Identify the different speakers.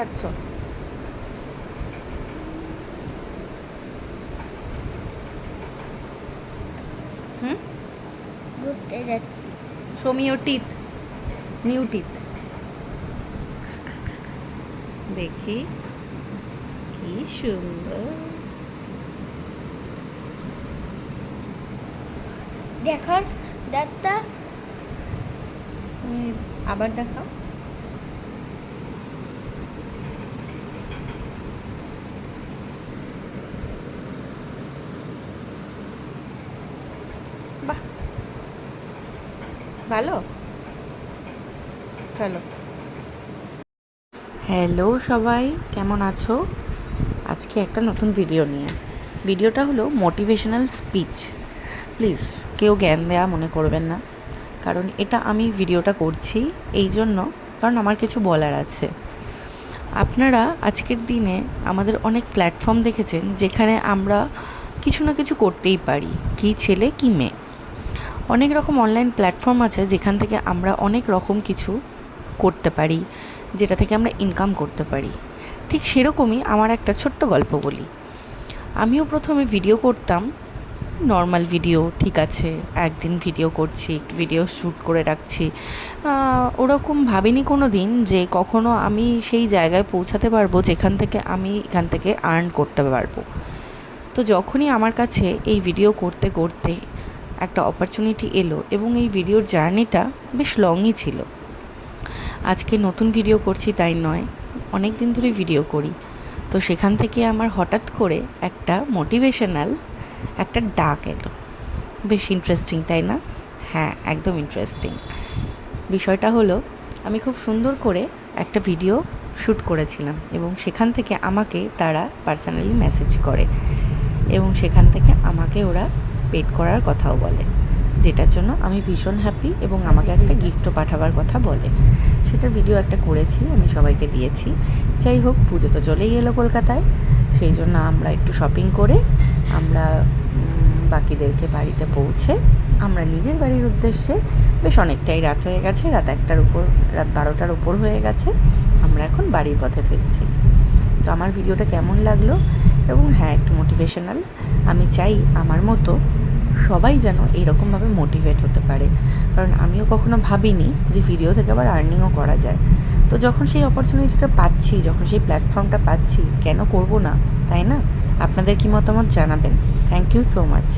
Speaker 1: যাচ্ছ? হুম,
Speaker 2: ঘুরতে যাচ্ছি।
Speaker 1: show me your teeth, new teeth. দেখি কি সুন্দর।
Speaker 2: দেখো দাঁতটা।
Speaker 1: তুমি আবার দেখাও। বাহ, ভালো। চলো। হ্যালো সবাই, কেমন আছো? আজকে একটা নতুন ভিডিও নিয়ে। ভিডিওটা হলো মোটিভেশনাল স্পিচ। প্লিজ কেউ জ্ঞান দেয়া মনে করবেন না, কারণ এটা আমি ভিডিওটা করছি এই জন্য, কারণ আমার কিছু বলার আছে। আপনারা আজকের দিনে আমাদের অনেক প্ল্যাটফর্ম দেখেছেন যেখানে আমরা কিছু না কিছু করতেই পারি, কি ছেলে কি মেয়ে। অনেক রকম অনলাইন প্ল্যাটফর্ম আছে যেখান থেকে আমরা অনেক রকম কিছু করতে পারি, যেটা থেকে আমরা ইনকাম করতে পারি। ঠিক সেরকমই আমার একটা ছোট্ট গল্প বলি। আমিও প্রথমে ভিডিও করতাম, নর্মাল ভিডিও, ঠিক আছে, একদিন ভিডিও করছি, একটু ভিডিও শ্যুট করে রাখছি। ওরকম ভাবিনি কোনো দিন যে কখনো আমি সেই জায়গায় পৌঁছাতে পারবো যেখান থেকে আমি এখান থেকে আর্ন করতে পারবো। তো যখনই আমার কাছে এই ভিডিও করতে করতে একটা অপরচুনিটি এলো, এবং এই ভিডিওর জার্নিটা বেশ লংই ছিল। আজকে নতুন ভিডিও করছি তাই নয়, অনেক দিন ধরে ভিডিও করি। তো সেখান থেকে আমার হঠাৎ করে একটা মোটিভেশনাল একটা ডাক এলো। বেশ ইন্টারেস্টিং, তাই না? হ্যাঁ, একদম ইন্টারেস্টিং। বিষয়টা হলো, আমি খুব সুন্দর করে একটা ভিডিও শ্যুট করেছিলাম, এবং সেখান থেকে আমাকে তারা পার্সোনালি মেসেজ করে, এবং সেখান থেকে আমাকে ওরা পেড করার কথাও বলে, যেটার জন্য আমি ভীষণ হ্যাপি, এবং আমাকে একটা গিফটও পাঠাবার কথা বলে। সেটার ভিডিও একটা করেছি, আমি সবাইকে দিয়েছি। যাই হোক, পুজো তো চলেই এলো কলকাতায়, সেই জন্য আমরা একটু শপিং করে আমরা বাকিদেরকে বাড়িতে পৌঁছে আমরা নিজের বাড়ির উদ্দেশ্যে, বেশ অনেকটাই রাত হয়ে গেছে, রাত 12টার উপর হয়ে গেছে, আমরা এখন বাড়ির পথে ফিরছি। তো আমার ভিডিওটা কেমন লাগলো? এবং হ্যাঁ, একটু মোটিভেশনাল। আমি চাই আমার মতো সবাই যেন এইরকমভাবে মোটিভেট হতে পারে, কারণ আমিও কখনো ভাবিনি যে ভিডিও থেকে আবার আর্নিংও করা যায়। তো যখন সেই অপরচুনিটিটা পাচ্ছি, যখন সেই প্ল্যাটফর্মটা পাচ্ছি, কেন করব না, তাই না? আপনাদের কি মতামত জানাবেন। Thank you so much.